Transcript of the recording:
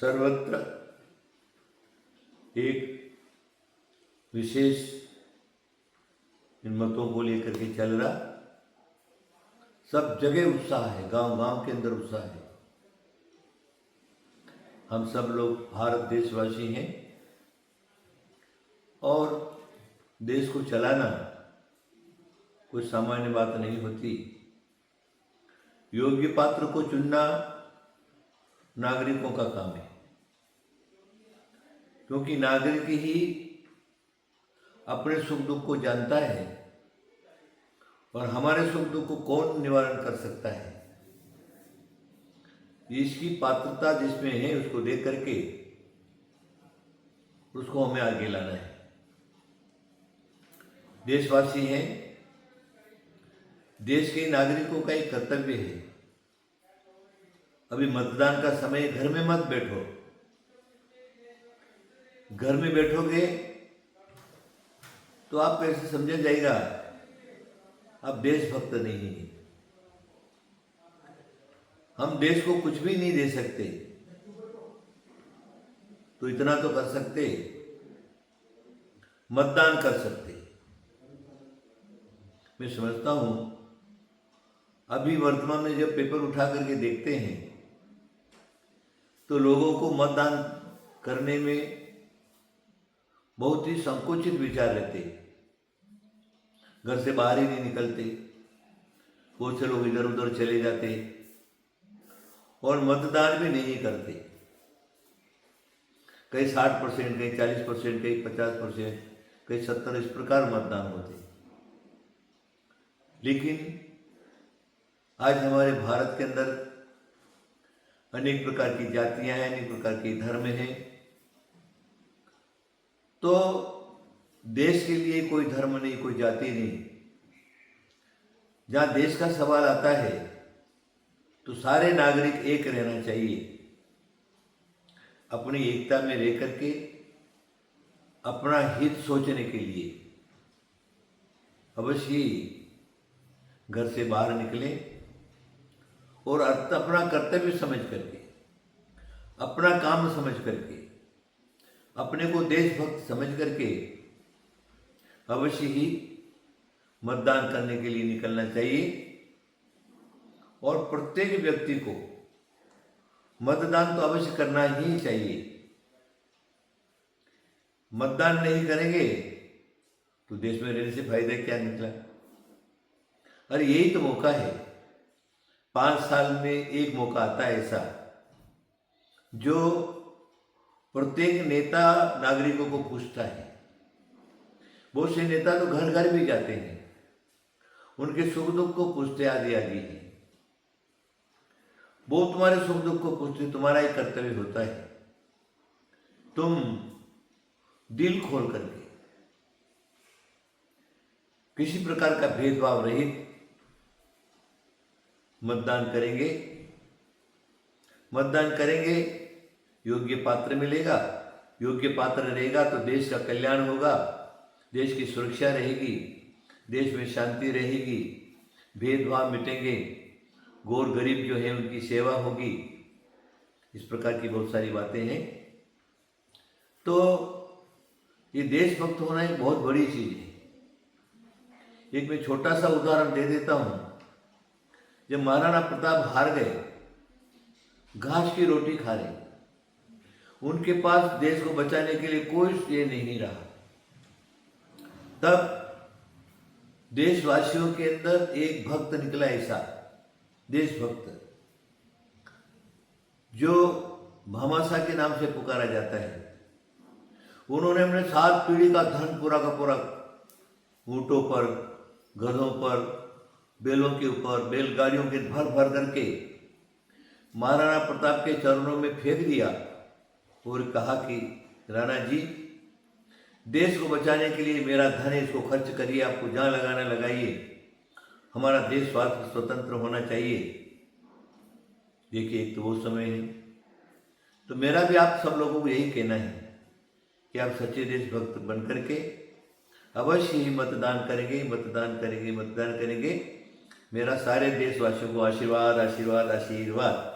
सर्वत्र एक विशेष इन मतों को लेकर के चल रहा, सब जगह उत्साह है, गांव गांव के अंदर उत्साह है। हम सब लोग भारत देशवासी हैं और देश को चलाना कोई सामान्य बात नहीं होती। योग्य पात्र को चुनना नागरिकों का काम है, क्योंकि नागरिक ही अपने सुख दुख को जानता है और हमारे सुख दुख को कौन निवारण कर सकता है। इसकी पात्रता जिसमें है उसको देख करके उसको हमें आगे लाना है। देशवासी हैं, देश के नागरिकों का एक कर्तव्य है। अभी मतदान का समय, घर में मत बैठो। घर में बैठोगे तो आप कैसे समझा जाएगा आप देशभक्त नहीं है। हम देश को कुछ भी नहीं दे सकते, तो इतना तो कर सकते, मतदान कर सकते। मैं समझता हूं अभी वर्तमान में जब पेपर उठा करके देखते हैं तो लोगों को मतदान करने में बहुत ही संकुचित विचार रहते, घर से बाहर ही नहीं निकलते, बहुत से लोग इधर उधर चले जाते और मतदान भी नहीं करते। कहीं 60%, कहीं 40%, कहीं 50%, कहीं 70%, इस प्रकार मतदान होते। लेकिन आज हमारे भारत के अंदर अनेक प्रकार की जातियां हैं, अनेक प्रकार के धर्म हैं, तो देश के लिए कोई धर्म नहीं, कोई जाति नहीं। जहां देश का सवाल आता है तो सारे नागरिक एक रहना चाहिए, अपनी एकता में रह करके अपना हित सोचने के लिए अवश्य ही घर से बाहर निकले और अपना कर्तव्य समझ करके, अपना काम समझ करके, अपने को देशभक्त समझ करके अवश्य ही मतदान करने के लिए निकलना चाहिए। और प्रत्येक व्यक्ति को मतदान तो अवश्य करना ही चाहिए। मतदान नहीं करेंगे तो देश में रहने से फायदा क्या निकला। अरे यही तो मौका है, 5 साल में एक मौका आता है ऐसा जो प्रत्येक नेता नागरिकों को पूछता है। बहुत से नेता तो घर घर भी जाते हैं, उनके सुख दुख को पूछते आदि आदि है। वो तुम्हारे सुख दुख को पूछते, तुम्हारा एक कर्तव्य होता है तुम दिल खोल करके किसी प्रकार का भेदभाव रहित मतदान करेंगे। मतदान करेंगे, योग्य पात्र मिलेगा, योग्य पात्र रहेगा तो देश का कल्याण होगा, देश की सुरक्षा रहेगी, देश में शांति रहेगी, भेदभाव मिटेंगे, गौर गरीब जो है उनकी सेवा होगी। इस प्रकार की बहुत सारी बातें हैं। तो ये देशभक्त होना एक बहुत बड़ी चीज है। एक मैं छोटा सा उदाहरण दे देता हूं। जब महाराणा प्रताप हार गए, घास की रोटी खा रहे, उनके पास देश को बचाने के लिए कोई ये नहीं रहा। तब देशवासियों के अंदर एक भक्त निकला, ऐसा देशभक्त जो भामाशाह के नाम से पुकारा जाता है। उन्होंने अपने 7 पीढ़ी का धन पूरा का पूरा ऊंटों पर, गधों पर, बैलों के ऊपर, बैलगाड़ियों के भर भर करके महाराणा प्रताप के चरणों में फेंक दिया और कहा कि राणा जी, देश को बचाने के लिए मेरा धन है, इसको खर्च करिए, आपको जहां लगाना लगाइए, हमारा देश स्वतंत्र होना चाहिए। देखिए, एक तो वो समय है। तो मेरा भी आप सब लोगों को यही कहना है कि आप सच्चे देशभक्त बन करके अवश्य ही मतदान करेंगे, मतदान करेंगे, मतदान करेंगे। मेरा सारे देशवासियों को आशीर्वाद, आशीर्वाद, आशीर्वाद।